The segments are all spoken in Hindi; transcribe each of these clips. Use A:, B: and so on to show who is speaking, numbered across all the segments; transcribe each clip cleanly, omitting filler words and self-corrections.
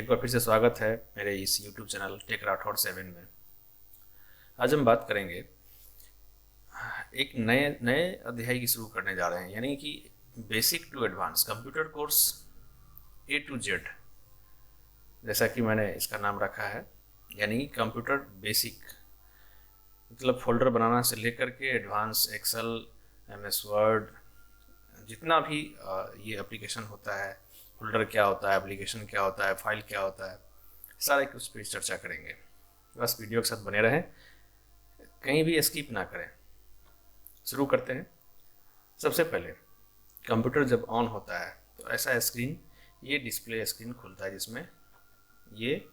A: एक बार फिर से स्वागत है मेरे इस YouTube चैनल टेक राठौड़ 7 में। आज हम बात करेंगे एक नए नए अध्याय की शुरू करने जा रहे हैं, यानी कि basic to advance computer course A to Z, जैसा कि मैंने इसका नाम रखा है, यानी कंप्यूटर बेसिक। मतलब फोल्डर बनाना से लेकर के एडवांस एक्सेल, MS वर्ड, जितना भी ये एप्लीकेशन होता है, फोल्डर क्या होता है, एप्लीकेशन क्या होता है, फाइल क्या होता है, सारे कुछ पे चर्चा करेंगे। बस वीडियो के साथ बने रहें, कहीं भी स्किप ना करें। शुरू करते हैं। सबसे पहले कंप्यूटर जब ऑन होता है तो ऐसा स्क्रीन, ये डिस्प्ले स्क्रीन खुलता है जिसमें ये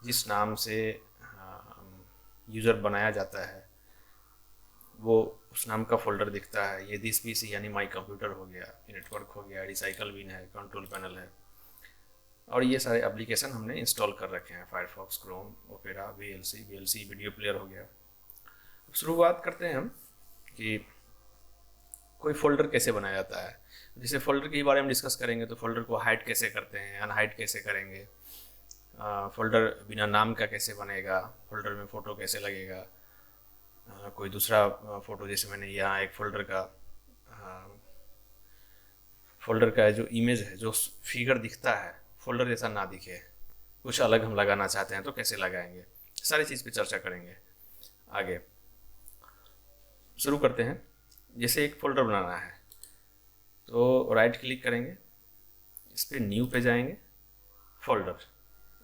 A: जिस नाम से यूज़र बनाया जाता है वो उस नाम का फोल्डर दिखता है। ये दिस PC यानी माई कंप्यूटर हो गया, नेटवर्क हो गया, रिसाइकल बिन है, कंट्रोल पैनल है, और ये सारे एप्लीकेशन हमने इंस्टॉल कर रखे हैं, Firefox, Chrome, opera, VLC video player हो गया। शुरुआत करते हैं हम कि कोई फोल्डर कैसे बनाया जाता है। जैसे फोल्डर के बारे में डिस्कस करेंगे तो फोल्डर को हाइड कैसे करते हैं, अनहाइड कैसे करेंगे, फोल्डर बिना नाम का कैसे बनेगा, फोल्डर में फ़ोटो कैसे लगेगा, कोई दूसरा फ़ोटो, जैसे मैंने यहाँ एक फोल्डर का जो इमेज है, जो फिगर दिखता है, फोल्डर जैसा ना दिखे, कुछ अलग हम लगाना चाहते हैं तो कैसे लगाएंगे, सारी चीज़ पे चर्चा करेंगे आगे। शुरू करते हैं। जैसे एक फ़ोल्डर बनाना है तो राइट क्लिक करेंगे, इस पर न्यू पे जाएंगे, फोल्डर,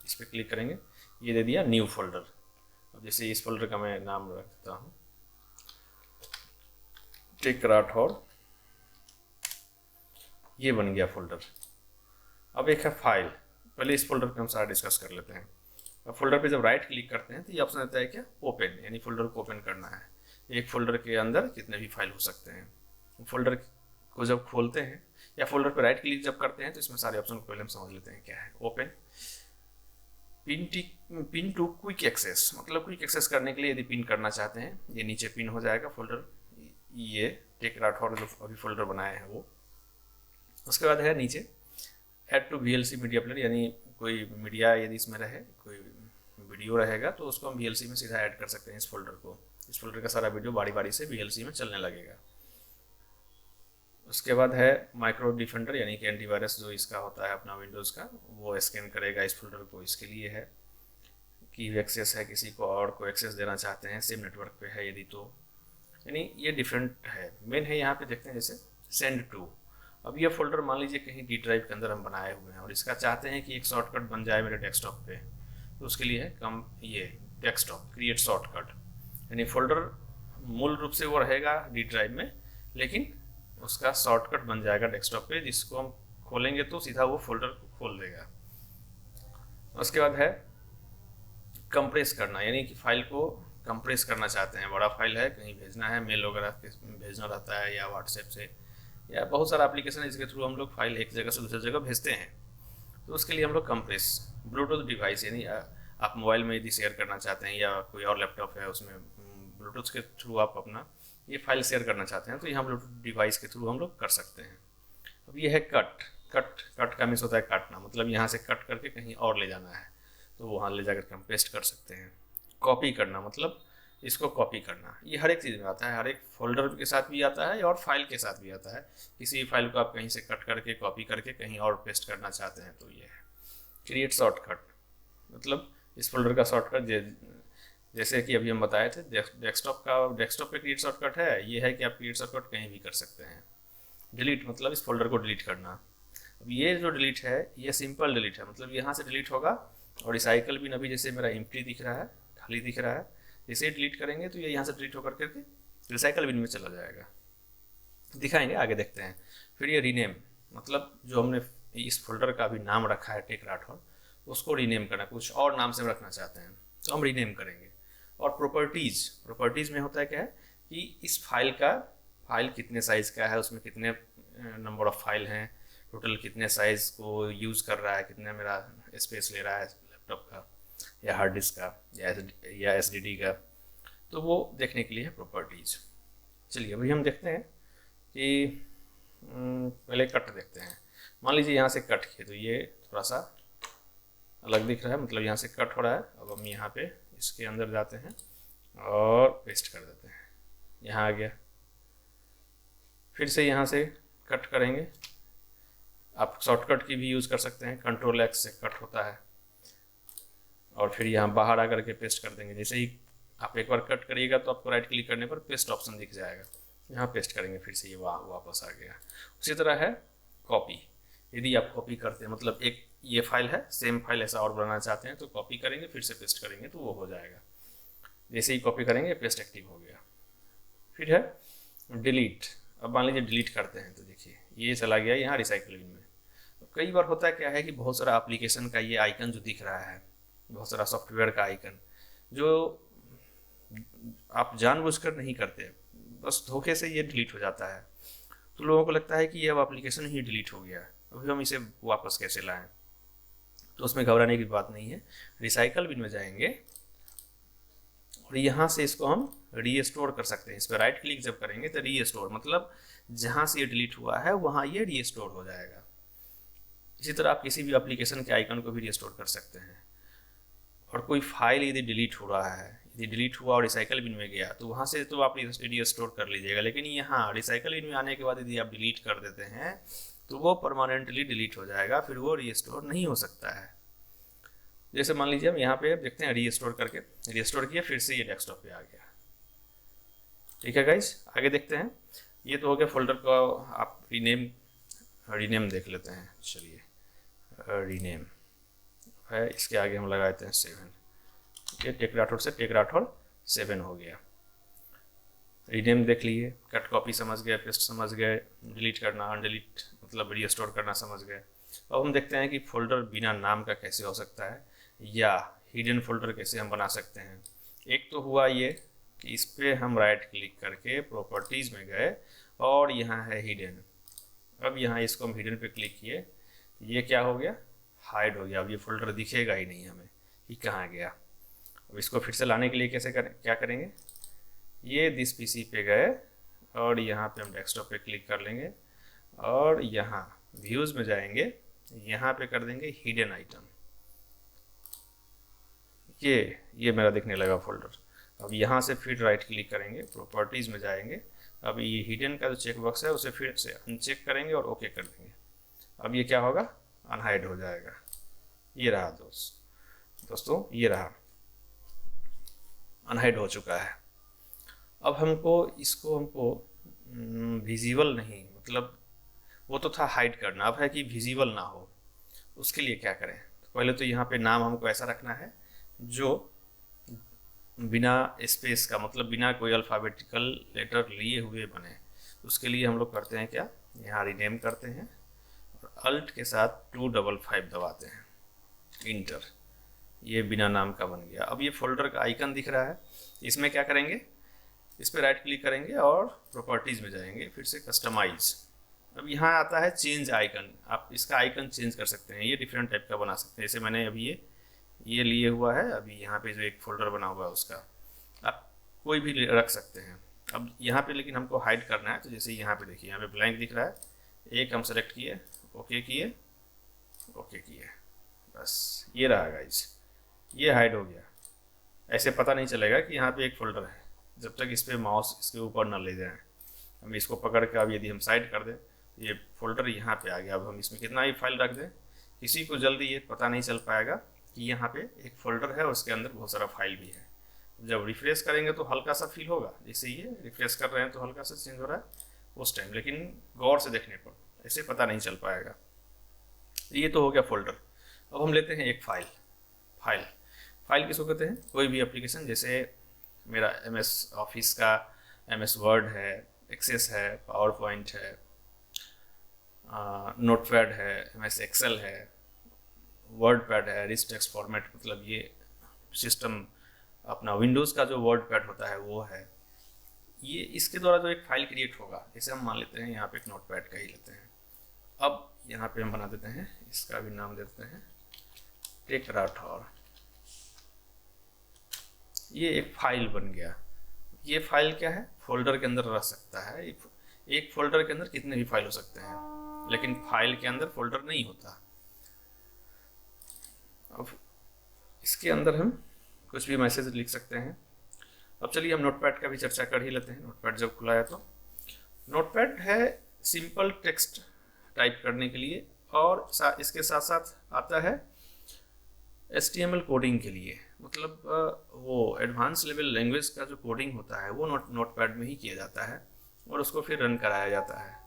A: इस पर क्लिक करेंगे, ये दे दिया न्यू फोल्डर। अब जैसे इस फोल्डर का मैं नाम रख देता हूँ टेक राठौड़, ये बन गया फोल्डर। अब एक है फाइल, पहले इस फोल्डर पे हम सारा डिस्कस कर लेते हैं। अब फोल्डर पे जब राइट क्लिक करते हैं तो ये ऑप्शन आता है क्या, ओपन, यानी फोल्डर को ओपन करना है। एक फोल्डर के अंदर कितने भी फाइल हो सकते हैं। फोल्डर को जब खोलते हैं या फोल्डर पे राइट क्लिक जब करते हैं तो इसमें सारे ऑप्शन को पहले हम समझ लेते हैं क्या है। Open, pin to quick access, मतलब क्विक एक्सेस करने के लिए यदि पिन करना चाहते हैं, ये नीचे पिन हो जाएगा फोल्डर, ये टेक राठौड़ जो अभी फोल्डर बनाए हैं वो। उसके बाद है नीचे add to VLC media player, यानी कोई मीडिया यदि इसमें रहे, कोई वीडियो रहेगा तो उसको हम VLC में सीधा ऐड कर सकते हैं इस फोल्डर को। इस फोल्डर का सारा वीडियो बारी बारी से VLC में चलने लगेगा। उसके बाद है माइक्रो डिफेंडर, यानी कि एंटीवायरस जो इसका होता है अपना विंडोज़ का, वो स्कैन करेगा इस फोल्डर को। इसके लिए है कि एक्सेस है, किसी को और को एक्सेस देना चाहते हैं, सेम नेटवर्क पे है यदि तो, यानी ये डिफरेंट है। मेन है यहाँ पे देखते हैं जैसे सेंड टू। अब ये फोल्डर मान लीजिए कहीं D ड्राइव के अंदर हम बनाए हुए हैं और इसका चाहते हैं कि एक शॉर्टकट बन जाए मेरे डेस्कटॉप पे, तो उसके लिए है ये डेस्कटॉप क्रिएट शॉर्टकट, यानी फोल्डर मूल रूप से वो रहेगा D ड्राइव में, लेकिन उसका शॉर्टकट बन जाएगा डेस्कटॉप पे, जिसको हम खोलेंगे तो सीधा वो फोल्डर को खोल देगा। उसके बाद है कंप्रेस करना, यानी कि फाइल को कंप्रेस करना चाहते हैं, बड़ा फाइल है, कहीं भेजना है, मेल वगैरह भेजना रहता है या व्हाट्सएप से, या बहुत सारा एप्लीकेशन है जिसके थ्रू हम लोग फाइल एक जगह से दूसरी जगह भेजते हैं, तो उसके लिए हम लोग कंप्रेस, ब्लूटूथ डिवाइस, यानी आप मोबाइल में यदि शेयर करना चाहते हैं या कोई और लैपटॉप है उसमें ब्लूटूथ के थ्रू आप अपना ये फाइल शेयर करना चाहते हैं तो यहाँ ब्लूटूथ डिवाइस के थ्रू हम लोग कर सकते हैं। अब ये है कट का मीन्स होता है काटना, मतलब यहाँ से कट करके कहीं और ले जाना है तो वहाँ ले जाकर हम पेस्ट कर सकते हैं। कॉपी करना, मतलब इसको कॉपी करना, ये हर एक चीज़ में आता है, हर एक फोल्डर के साथ भी आता है और फाइल के साथ भी आता है। किसी भी फाइल को आप कहीं से कट करके कॉपी करके कहीं और पेस्ट करना चाहते हैं तो ये है। क्रिएट शॉर्टकट, मतलब इस फोल्डर का शॉर्टकट, जैसे कि अभी हम बताए थे डेस्कटॉप पे क्रिएट शॉर्टकट है, ये है कि आप क्रिएट शॉर्टकट कहीं भी कर सकते हैं। डिलीट, मतलब इस फोल्डर को डिलीट करना। अब ये जो डिलीट है ये सिंपल डिलीट है, मतलब यहाँ से डिलीट होगा और रिसाइकल बिन अभी जैसे मेरा एम्प्टी दिख रहा है, खाली दिख रहा है, जैसे ही डिलीट करेंगे तो ये यहाँ से डिलीट होकर करके रिसाइकल बिन में चला जाएगा। दिखाएंगे आगे, देखते हैं। फिर ये रीनेम, मतलब जो हमने इस फोल्डर का भी नाम रखा है टेक राठौड़, उसको रीनेम करना, कुछ और नाम से हम रखना चाहते हैं तो हम रीनेम करेंगे। और प्रॉपर्टीज़ में होता है क्या है कि इस फाइल कितने साइज़ का है, उसमें कितने नंबर ऑफ़ फाइल हैं, टोटल कितने साइज़ को यूज़ कर रहा है, कितना मेरा स्पेस ले रहा है लैपटॉप का या हार्ड डिस्क का या SSD का, तो वो देखने के लिए है प्रॉपर्टीज़। चलिए अभी हम देखते हैं कि पहले कट देखते हैं। मान लीजिए यहाँ से कट किए तो ये थोड़ा सा अलग दिख रहा है, मतलब यहाँ से कट हो रहा है। अब हम यहाँ पे इसके अंदर जाते हैं और पेस्ट कर देते हैं, यहाँ आ गया। फिर से यहाँ से कट करेंगे, आप शॉर्टकट की भी यूज़ कर सकते हैं, कंट्रोल एक्स से कट होता है, और फिर यहाँ बाहर आकर के पेस्ट कर देंगे। जैसे ही आप एक बार कट करिएगा तो आपको राइट क्लिक करने पर पेस्ट ऑप्शन दिख जाएगा, यहाँ पेस्ट करेंगे, फिर से ये वापस आ गया। उसी तरह है कॉपी, यदि आप कॉपी करते हैं, मतलब एक ये फाइल है, सेम फाइल ऐसा और बनाना चाहते हैं तो कॉपी करेंगे, फिर से पेस्ट करेंगे तो वो हो जाएगा। जैसे ही कॉपी करेंगे पेस्ट एक्टिव हो गया। फिर है डिलीट। अब मान लीजिए डिलीट करते हैं तो देखिए ये चला गया यहाँ रिसाइकल बिन में। कई बार होता है क्या है कि बहुत सारा एप्लीकेशन का ये आइकन जो दिख रहा है, बहुत सारा सॉफ्टवेयर का आइकन जो आप जानबूझकर नहीं करते, बस धोखे से ये डिलीट हो जाता है। तो लोगों को लगता है कि ये अब एप्लीकेशन ही डिलीट हो गया, अभी हम इसे वापस कैसे लाएं। तो उसमें घबराने की बात नहीं है, रिसाइकल बिन में जाएंगे और यहाँ से इसको हम रीस्टोर कर सकते हैं। इस पर राइट क्लिक जब करेंगे तो रीस्टोर, मतलब जहाँ से ये डिलीट हुआ है वहाँ ये रीस्टोर हो जाएगा। इसी तरह आप किसी भी एप्लीकेशन के आइकन को भी रीस्टोर कर सकते हैं। और कोई फाइल यदि डिलीट हो रहा है, यदि डिलीट हुआ और रिसाइकल बिन में गया तो वहाँ से तो आप रीस्टोर कर लीजिएगा, लेकिन यहाँ रिसाइकल बिन में आने के बाद यदि आप डिलीट कर देते हैं तो वो परमानेंटली डिलीट हो जाएगा, फिर वो रीस्टोर नहीं हो सकता है। जैसे मान लीजिए हम यहाँ पे देखते हैं रीस्टोर करके, रीस्टोर किया, फिर से ये डेस्कटॉप पे आ गया। ठीक है गाइज, आगे देखते हैं। ये तो हो गया फोल्डर का, आप रीनेम देख लेते हैं। चलिए रीनेम है, इसके आगे हम लगा देते हैं 7। ये टेक राठौर से टेक राठौर 7 हो गया। रीनेम देख लिए, कट कॉपी समझ गए, पेस्ट समझ गए, डिलीट करना अनडिलीट मतलब रीस्टोर करना समझ गए। अब हम देखते हैं कि फोल्डर बिना नाम का कैसे हो सकता है, या हिडन फोल्डर कैसे हम बना सकते हैं। एक तो हुआ ये कि इस पर हम राइट क्लिक करके प्रॉपर्टीज़ में गए और यहाँ है हिडन। अब यहाँ इसको हम हिडन पे क्लिक किए, ये क्या हो गया, हाइड हो गया। अब ये फोल्डर दिखेगा ही नहीं हमें कि कहाँ गया। अब इसको फिर से लाने के लिए कैसे करें, क्या करेंगे, ये दिस पीसी पे गए और यहाँ पे हम डेस्कटॉप पे क्लिक कर लेंगे और यहाँ व्यूज़ में जाएंगे, यहाँ पे कर देंगे हिडन आइटम। ये मेरा दिखने लगा फोल्डर। अब यहाँ से फिर राइट क्लिक करेंगे, प्रॉपर्टीज़ में जाएंगे। अब ये हिडन का जो चेक बॉक्स है उसे फिर से अनचेक करेंगे और ओके कर देंगे। अब ये क्या होगा, अनहाइड हो जाएगा। ये रहा दोस्तों ये रहा, अनहाइड हो चुका है। अब हमको विजिबल नहीं, मतलब वो तो था हाइड करना, अब है कि विजिबल ना हो। उसके लिए क्या करें, तो पहले तो यहाँ पे नाम हमको ऐसा रखना है जो बिना स्पेस का, मतलब बिना कोई अल्फ़ाबेटिकल लेटर लिए हुए बने। उसके लिए हम लोग करते हैं क्या, यहाँ रीनेम करते हैं और अल्ट के साथ 255 दबाते हैं, इंटर। ये बिना नाम का बन गया। अब ये फोल्डर का आइकन दिख रहा है, इसमें क्या करेंगे, इस पर राइट क्लिक करेंगे और प्रॉपर्टीज़ में जाएंगे, फिर से कस्टमाइज। अब यहाँ आता है चेंज आइकन, आप इसका आइकन चेंज कर सकते हैं, ये डिफरेंट टाइप का बना सकते हैं। जैसे मैंने अभी ये लिए हुआ है, अभी यहाँ पे जो एक फोल्डर बना हुआ है उसका आप कोई भी रख सकते हैं। अब यहाँ पे लेकिन हमको हाइड करना है, तो जैसे यहाँ पे देखिए, यहाँ पे ब्लैंक दिख रहा है, एक हम सेलेक्ट किए, ओके किए, ओके किए, बस ये रहा गाइज, ये हाइड हो गया। ऐसे पता नहीं चलेगा कि यहाँ पे एक फोल्डर है जब तक इस पर माउस इसके ऊपर ना ले जाएं। हम इसको पकड़ के अब यदि हम साइड कर दें, ये फोल्डर यहाँ पे आ गया। अब हम इसमें कितना ही फाइल रख दें, किसी को जल्दी ये पता नहीं चल पाएगा कि यहाँ पे एक फोल्डर है और उसके अंदर बहुत सारा फाइल भी है। जब रिफ्रेश करेंगे तो हल्का सा फील होगा, जैसे ये रिफ्रेश कर रहे हैं तो हल्का सा चेंज हो रहा है उस टाइम, लेकिन गौर से देखने पर ऐसे पता नहीं चल पाएगा। ये तो हो गया फोल्डर। अब हम लेते हैं एक फाइल किसको कहते हैं, कोई भी एप्लीकेशन, जैसे मेरा MS ऑफिस का MS वर्ड है, एक्सेस है, पावर पॉइंट है, नोटपैड है, MS एक्सेल है, वर्ड पैड है, रिच टेक्स्ट फॉर्मेट, मतलब ये सिस्टम अपना विंडोज़ का जो वर्ड पैड होता है वो है। ये इसके द्वारा जो एक फाइल क्रिएट होगा, जैसे हम मान लेते हैं यहाँ पे एक नोटपैड का ही लेते हैं। अब यहाँ पे हम बना देते हैं, इसका भी नाम देते हैं टेक राठौर। ये एक फाइल बन गया। ये फाइल क्या है, फोल्डर के अंदर रह सकता है। एक फोल्डर के अंदर कितने भी फाइल हो सकते हैं, लेकिन फाइल के अंदर फोल्डर नहीं होता। अब इसके अंदर हम कुछ भी मैसेज लिख सकते हैं। अब चलिए हम नोटपैड का भी चर्चा कर ही लेते हैं। नोटपैड जब खुला है तो नोटपैड है सिंपल टेक्स्ट टाइप करने के लिए, और इसके साथ साथ आता है HTML कोडिंग के लिए। मतलब वो एडवांस लेवल लैंग्वेज का जो कोडिंग होता है वो नोटपैड में ही किया जाता है और उसको फिर रन कराया जाता है।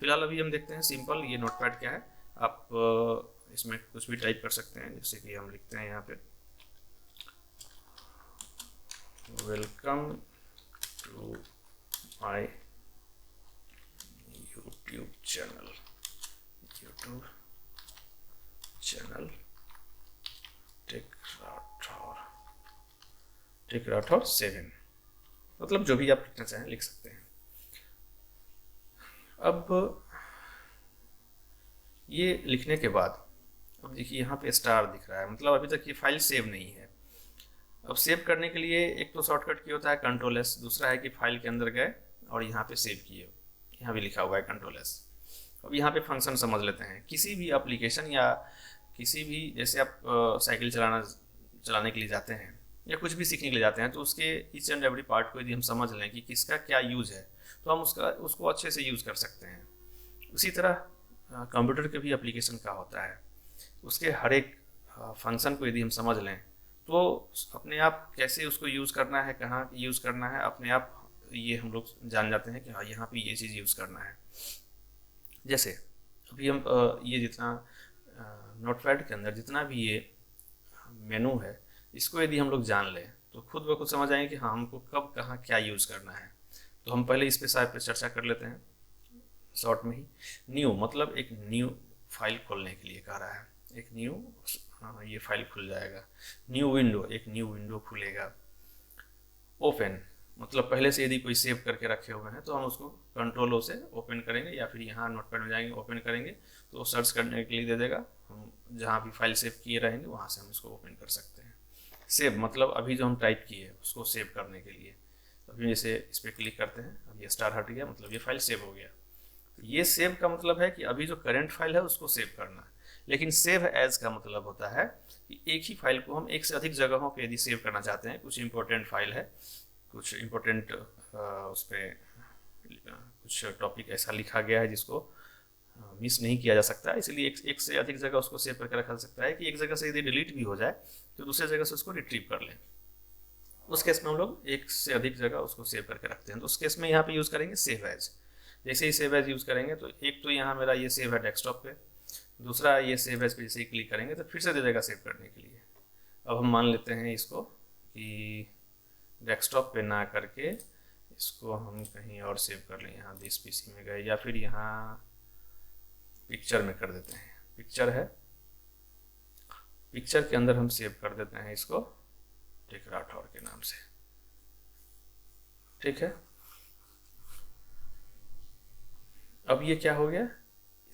A: फिलहाल अभी हम देखते हैं सिंपल ये नोटपैड क्या है। आप इसमें कुछ भी टाइप कर सकते हैं, जैसे कि हम लिखते हैं यहाँ पे welcome to my YouTube channel tech Rathore 7, मतलब जो भी आप लिखना चाहें लिख सकते हैं। अब ये लिखने के बाद अब देखिए यहाँ पे स्टार दिख रहा है, मतलब अभी तक ये फाइल सेव नहीं है। अब सेव करने के लिए एक तो शॉर्टकट की होता है Ctrl+, दूसरा है कि फाइल के अंदर गए और यहाँ पे सेव किए, यहाँ भी लिखा हुआ है Ctrl+। अब यहाँ पे फंक्शन समझ लेते हैं। किसी भी एप्लीकेशन या किसी भी, जैसे आप साइकिल चलाने के लिए जाते हैं या कुछ भी सीखने के लिए जाते हैं, तो उसके ईच एंड एवरी पार्ट को यदि हम समझ लें कि किसका क्या यूज़ है तो हम उसको अच्छे से यूज़ कर सकते हैं। उसी तरह कंप्यूटर के भी एप्लीकेशन का होता है, उसके हर एक फंक्शन को यदि हम समझ लें तो अपने आप कैसे उसको यूज़ करना है, कहाँ यूज़ करना है, अपने आप ये हम लोग जान जाते हैं कि हाँ यहाँ पे ये चीज़ यूज़ करना है। जैसे अभी हम ये जितना नोटपैड के अंदर जितना भी ये मेनू है, इसको यदि हम लोग जान लें तो खुद ब खुद समझ आएंगे कि हाँ हमको कब कहाँ क्या यूज़ करना है। तो हम पहले इस पे साइड पे चर्चा कर लेते हैं शॉर्ट में ही। न्यू मतलब एक न्यू फाइल खोलने के लिए कह रहा है, एक न्यू, हाँ ये फाइल खुल जाएगा। न्यू विंडो, एक न्यू विंडो खुलेगा। ओपन मतलब पहले से यदि कोई सेव करके रखे हुए हैं तो हम उसको Ctrl+O से ओपन करेंगे, या फिर यहाँ नोटपैड में जाएंगे ओपन करेंगे तो वो सर्च करने के लिए दे देगा। हम जहाँ भी फाइल सेव किए रहेंगे वहाँ से हम उसको ओपन कर सकते हैं। सेव मतलब अभी जो हम टाइप किए उसको सेव करने के लिए, अभी जैसे इस पर क्लिक करते हैं, अब ये स्टार हट गया, मतलब ये फाइल सेव हो गया। तो ये सेव का मतलब है कि अभी जो करंट फाइल है उसको सेव करना। लेकिन सेव एज का मतलब होता है कि एक ही फाइल को हम एक से अधिक जगहों पे यदि सेव करना चाहते हैं, कुछ इंपॉर्टेंट फाइल है, कुछ इंपॉर्टेंट उस पर कुछ टॉपिक ऐसा लिखा गया है जिसको मिस नहीं किया जा सकता, इसलिए एक से अधिक जगह उसको सेव करके रखा जा सकता है कि एक जगह से यदि डिलीट भी हो जाए तो दूसरे जगह से उसको रिट्रीव कर लें। उस केस में हम लोग एक से अधिक जगह उसको सेव करके रखते हैं, तो उस केस में यहाँ पे यूज़ करेंगे सेव एज। जैसे ही सेव एज यूज़ करेंगे तो एक तो यहाँ मेरा ये सेव है डेस्कटॉप पे, दूसरा ये सेव एज पे जैसे ही क्लिक करेंगे तो फिर से दे देगा सेव करने के लिए। अब हम मान लेते हैं इसको कि डेस्कटॉप पे ना करके इसको हम कहीं और सेव कर लें, यहाँ दिस पीसी में गए या फिर यहाँ पिक्चर में कर देते हैं। पिक्चर है, पिक्चर के अंदर हम सेव कर देते हैं इसको टेक राठौर के नाम से, ठीक है। अब ये क्या हो गया,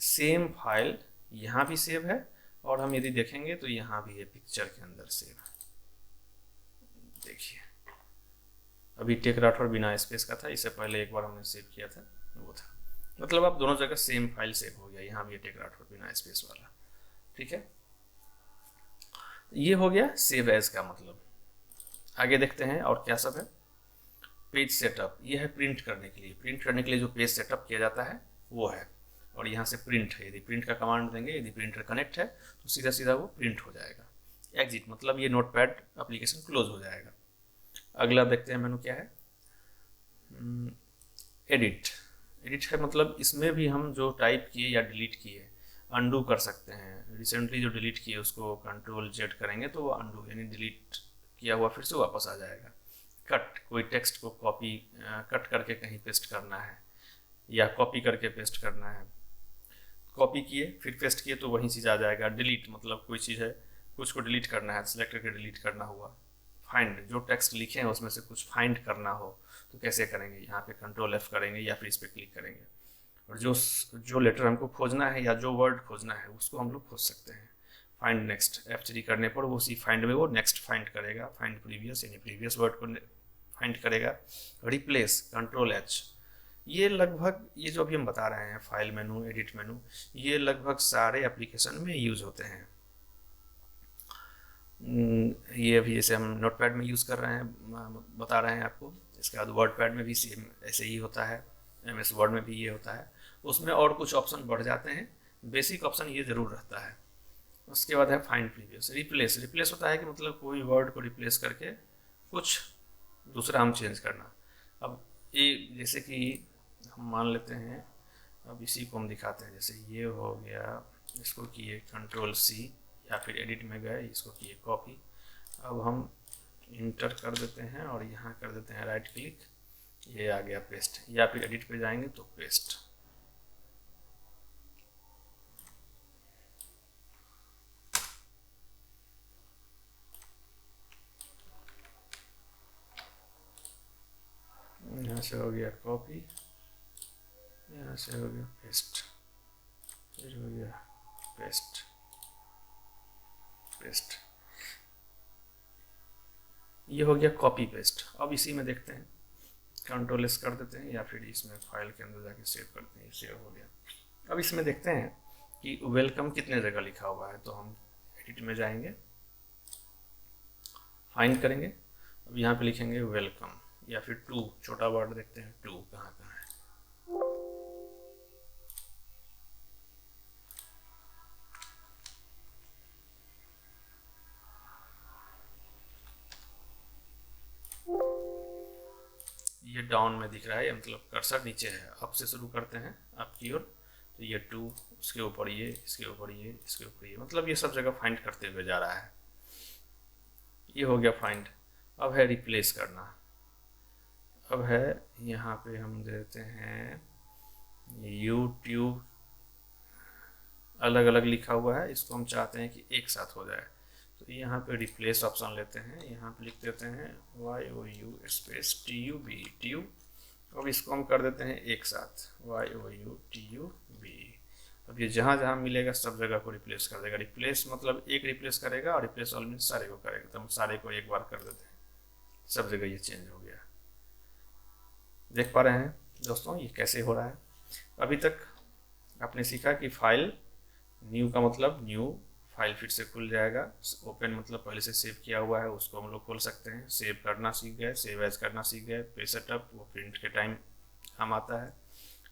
A: सेम फाइल यहाँ भी सेव है और हम यदि देखेंगे तो यहाँ भी है पिक्चर के अंदर सेव। देखिए अभी टेक राठौर बिना स्पेस का था, इससे पहले एक बार हमने सेव किया था वो था, मतलब आप दोनों जगह सेम फाइल सेव हो गया। यहाँ भी टेक राठौर बिना स्पेस वाला, ठीक है। ये हो गया सेव एज का मतलब। आगे देखते हैं और क्या सब है। पेज सेटअप, ये है प्रिंट करने के लिए। प्रिंट करने के लिए जो पेज सेटअप किया जाता है वो है, और यहाँ से प्रिंट है, यदि प्रिंट का कमांड देंगे, यदि प्रिंटर कनेक्ट है तो सीधा सीधा वो प्रिंट हो जाएगा। एग्जिट मतलब ये नोटपैड एप्लीकेशन क्लोज हो जाएगा। अगला देखते हैं मेनू क्या है। एडिट, एडिट है मतलब इसमें भी हम जो टाइप किए या डिलीट किए अंडू कर सकते हैं। रिसेंटली जो डिलीट किए उसको Ctrl+Z करेंगे तो वो अंडू यानी डिलीट किया हुआ फिर से वापस आ जाएगा। कट, कोई टेक्स्ट को कॉपी कट करके कहीं पेस्ट करना है या कॉपी करके पेस्ट करना है, कॉपी किए फिर पेस्ट किए तो वहीं चीज़ आ जाएगा। डिलीट मतलब कोई चीज़ है, कुछ को डिलीट करना है, सिलेक्ट करके डिलीट करना हुआ। फाइंड, जो टेक्स्ट लिखे हैं उसमें से कुछ फाइंड करना हो तो कैसे करेंगे, यहाँ पे Ctrl+F करेंगे या फिर इस पर क्लिक करेंगे, और जो लेटर हमको खोजना है या जो वर्ड खोजना है उसको हम लोग खोज सकते हैं। फाइंड नेक्स्ट, F3 करने पर वो उसी फाइंड में वो नेक्स्ट फाइंड करेगा। फाइंड प्रीवियस यानी प्रीवियस वर्ड को फाइंड करेगा। Replace, Ctrl+H। ये लगभग, ये जो अभी हम बता रहे हैं फाइल मेनू, एडिट मेनू, ये लगभग सारे एप्लीकेशन में यूज़ होते हैं। ये अभी जैसे हम नोटपैड में यूज़ कर रहे हैं, बता रहे हैं आपको। इसके बाद वर्ड पैड में भी सेम ऐसे ही होता है, MS वर्ड में भी ये होता है। उसमें और कुछ ऑप्शन बढ़ जाते हैं, बेसिक ऑप्शन ये ज़रूर रहता है। उसके बाद है फाइंड प्रीवियस। रिप्लेस, रिप्लेस होता है कि मतलब कोई वर्ड को रिप्लेस करके कुछ दूसरा हम चेंज करना। अब ये जैसे कि हम मान लेते हैं, अब इसी को हम दिखाते हैं। जैसे ये हो गया, इसको किए Ctrl+C, या फिर एडिट में गए, इसको किए कॉपी। अब हम इंटर कर देते हैं और यहाँ कर देते हैं राइट क्लिक, ये आ गया पेस्ट। या फिर एडिट पे जाएंगे तो पेस्ट। यहाँ से हो गया कॉपी, यहाँ से हो गया पेस्ट, फिर हो गया पेस्ट, पेस्ट। ये हो गया कॉपी पेस्ट। अब इसी में देखते हैं, Ctrl+S कर देते हैं या फिर इसमें फाइल के अंदर जाके सेव करते हैं। सेव हो गया। अब इसमें देखते हैं कि वेलकम कितने जगह लिखा हुआ है, तो हम एडिट में जाएंगे, फाइंड करेंगे। अब यहाँ पे लिखेंगे वेलकम, या फिर टू, छोटा वर्ड देखते हैं टू कहाँ कहाँ है। ये डाउन में दिख रहा है, मतलब कर्सर नीचे है। अप से शुरू करते हैं, अप की ओर, तो ये टू, उसके ऊपर ये, इसके ऊपर ये, इसके ऊपर ये, मतलब ये सब जगह फाइंड करते हुए जा रहा है। ये हो गया फाइंड। अब है रिप्लेस करना। अब है यहाँ पे हम देते हैं यूट्यूब, अलग अलग लिखा हुआ है, इसको हम चाहते हैं कि एक साथ हो जाए। तो यहाँ पे रिप्लेस ऑप्शन लेते हैं, यहाँ पे लिख देते हैं YOU ट्यूब। अब इसको हम कर देते हैं एक साथ, YOUTUB। अब ये जहाँ जहाँ मिलेगा सब जगह को रिप्लेस कर देगा। रिप्लेस मतलब एक रिप्लेस करेगा, और रिप्लेस ऑल मीन्स सारे को करेगा। तो हम सारे को एक बार कर देते हैं, सब जगह ये चेंज हो गया। देख पा रहे हैं दोस्तों ये कैसे हो रहा है। अभी तक आपने सीखा कि फाइल न्यू का मतलब न्यू फाइल फिर से खुल जाएगा। ओपन मतलब पहले से सेव किया हुआ है, उसको हम लोग खोल सकते हैं। सेव करना सीख गए, सेव एज करना सीख गए। पेज सेटअप वो प्रिंट के टाइम काम आता है।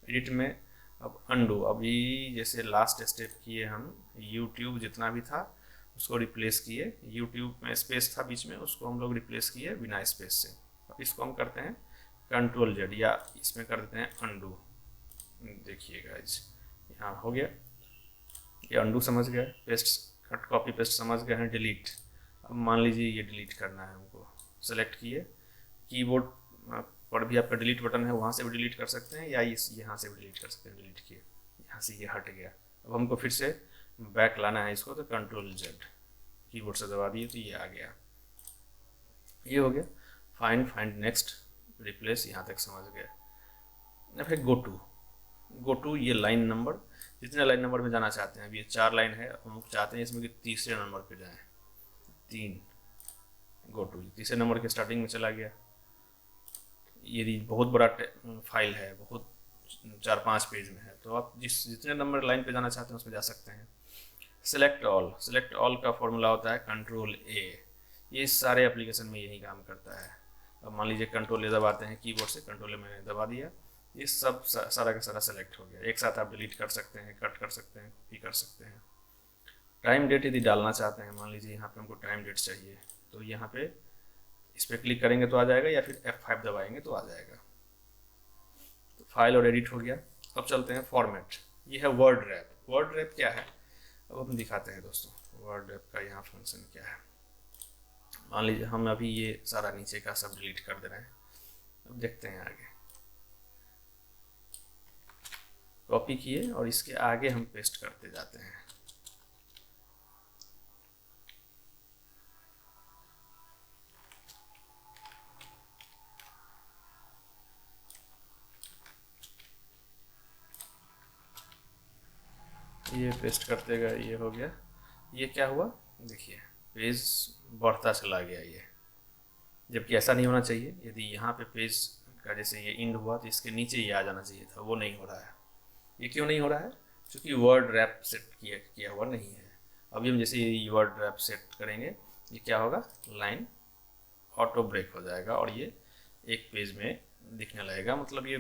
A: एडिट में अब अंडू, अभी जैसे लास्ट स्टेप किए हम, यूट्यूब जितना भी था उसको रिप्लेस किए। यूट्यूब में स्पेस था बीच में, उसको हम लोग रिप्लेस किए बिना स्पेस से। अब इसको हम करते हैं Ctrl+Z, या इसमें कर देते हैं अंडू। देखिएगा यहाँ हो गया, ये अंडू समझ गए। पेस्ट कट कॉपी पेस्ट समझ गए हैं। डिलीट, अब मान लीजिए ये डिलीट करना है हमको, सेलेक्ट किए। कीबोर्ड पर भी आपका डिलीट बटन है, वहाँ से भी डिलीट कर सकते हैं, या इस यहाँ से भी डिलीट कर सकते हैं। डिलीट किए, यहाँ से ये हट गया। अब हमको फिर से बैक लाना है इसको, तो Ctrl+Z कीबोर्ड से दबा दिए तो ये आ गया। ये हो गया फाइंड, फाइंड नेक्स्ट, रिप्लेस, यहाँ तक समझ गए। फिर गो टू ये लाइन नंबर, जितने लाइन नंबर में जाना चाहते हैं। अब ये 4 लाइन है, हम चाहते हैं इसमें कि तीसरे नंबर पे जाएं। 3, गो टू तीसरे नंबर के स्टार्टिंग में चला गया। यदि बहुत बड़ा फाइल है, बहुत 4-5 पेज में है, तो आप जितने नंबर लाइन पे जाना चाहते हैं उसमें जा सकते हैं। सेलेक्ट ऑल, सेलेक्ट ऑल का फॉर्मूला होता है Ctrl+A। ये सारे एप्लीकेशन में यही काम करता है। अब मान लीजिए Ctrl+A दबाते हैं कीबोर्ड से, Ctrl+A मैंने दबा दिया, ये सब सारा का सारा सेलेक्ट हो गया। एक साथ आप डिलीट कर सकते हैं, कट कर सकते हैं, कॉपी कर सकते हैं। टाइम डेट यदि डालना चाहते हैं, मान लीजिए यहाँ पे हमको टाइम डेट चाहिए, तो यहाँ पे इस पर क्लिक करेंगे तो आ जाएगा, या फिर F5 दबाएंगे तो आ जाएगा। तो फाइल और एडिट हो गया। अब चलते हैं फॉर्मेट। ये है वर्ड रैप। वर्ड रैप क्या है अब हम दिखाते हैं दोस्तों। वर्ड रैप का यहाँ फंक्शन क्या है। मान लीजिए हम अभी ये सारा नीचे का सब डिलीट कर दे रहे हैं। अब देखते हैं आगे, कॉपी किए और इसके आगे हम पेस्ट करते जाते हैं। ये पेस्ट करते गए, ये हो गया। ये क्या हुआ देखिए, पेज बढ़ता चला गया ये, जबकि ऐसा नहीं होना चाहिए। यदि यहाँ पे पेज का जैसे ये इंड हुआ तो इसके नीचे ये आ जाना चाहिए था, वो नहीं हो रहा है। ये क्यों नहीं हो रहा है? क्योंकि वर्ड रैप सेट किया हुआ नहीं है। अभी हम जैसे ये वर्ड रैप सेट करेंगे ये क्या होगा, लाइन ऑटो ब्रेक हो जाएगा और ये एक पेज में दिखने लगेगा, मतलब ये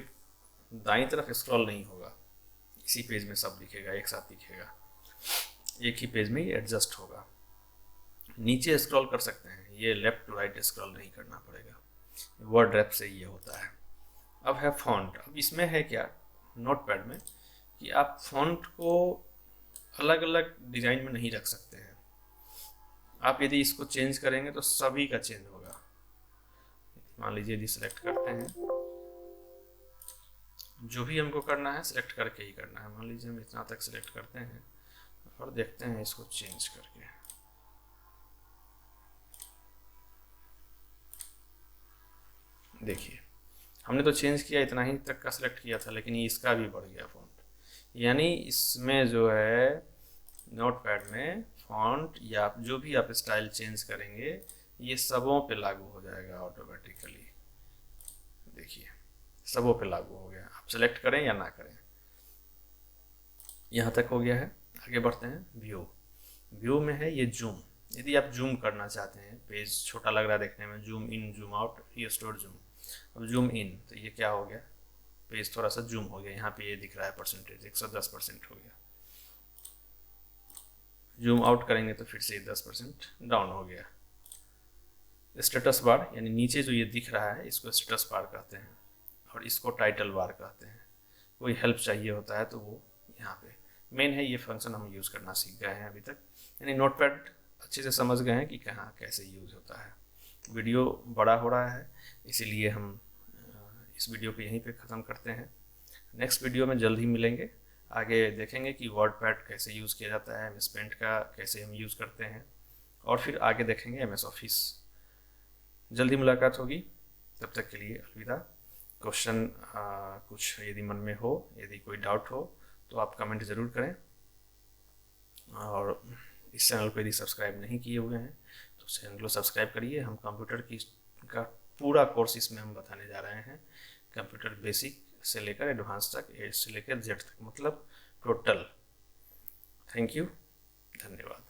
A: दाईं तरफ स्क्रॉल नहीं होगा, इसी पेज में सब दिखेगा, एक साथ दिखेगा, एक ही पेज में ये एडजस्ट होगा। नीचे स्क्रॉल कर सकते हैं, ये लेफ्ट टू राइट स्क्रॉल नहीं करना पड़ेगा, वर्ड रैप से ये होता है। अब है फॉन्ट। अब इसमें है क्या नोटपैड में कि आप फॉन्ट को अलग अलग डिज़ाइन में नहीं रख सकते हैं। आप यदि इसको चेंज करेंगे तो सभी का चेंज होगा। मान लीजिए यदि सेलेक्ट करते हैं, जो भी हमको करना है सेलेक्ट करके ही करना है। मान लीजिए हम इतना तक सेलेक्ट करते हैं और देखते हैं इसको चेंज करके। देखिए हमने तो चेंज किया, इतना ही तक का सेलेक्ट किया था, लेकिन ये इसका भी बढ़ गया फॉन्ट। यानी इसमें जो है नोटपैड में फॉन्ट या जो भी आप स्टाइल चेंज करेंगे ये सबों पे लागू हो जाएगा ऑटोमेटिकली। देखिए सबों पे लागू हो गया, आप सेलेक्ट करें या ना करें। यहाँ तक हो गया है। आगे बढ़ते हैं व्यू। व्यू में है ये जूम। यदि आप जूम करना चाहते हैं, पेज छोटा लग रहा है देखने में, zoom in zoom out, restore zoom. अब जूम इन तो ये क्या हो गया, पेज थोड़ा सा जूम हो गया, यहाँ पे ये दिख रहा है परसेंटेज 110% हो गया। जूम आउट करेंगे तो फिर से 10% डाउन हो गया। स्टेटस बार यानी नीचे जो ये दिख रहा है इसको स्टेटस बार कहते हैं और इसको टाइटल बार कहते हैं। कोई हेल्प चाहिए होता है तो वो यहाँ पे मेन है। ये फंक्शन हम यूज़ करना सीख गए हैं अभी तक, यानी नोटपैड अच्छे से समझ गए हैं कि कहाँ कैसे यूज़ होता है। वीडियो बड़ा हो रहा है इसीलिए हम इस वीडियो को यहीं पे ख़त्म करते हैं। नेक्स्ट वीडियो में जल्द ही मिलेंगे। आगे देखेंगे कि वर्डपैड कैसे यूज़ किया जाता है, MS पेंट का कैसे हम यूज़ करते हैं, और फिर आगे देखेंगे MS ऑफिस। जल्दी मुलाकात होगी, तब तक के लिए अलविदा। क्वेश्चन कुछ यदि मन में हो, यदि कोई डाउट हो तो आप कमेंट ज़रूर करें, और इस चैनल को यदि सब्सक्राइब नहीं किए हुए हैं तो चैनल को सब्सक्राइब करिए। हम कंप्यूटर की का पूरा कोर्स इसमें हम बताने जा रहे हैं, कंप्यूटर बेसिक से लेकर एडवांस तक, ए से लेकर जेड तक, मतलब टोटल। थैंक यू, धन्यवाद।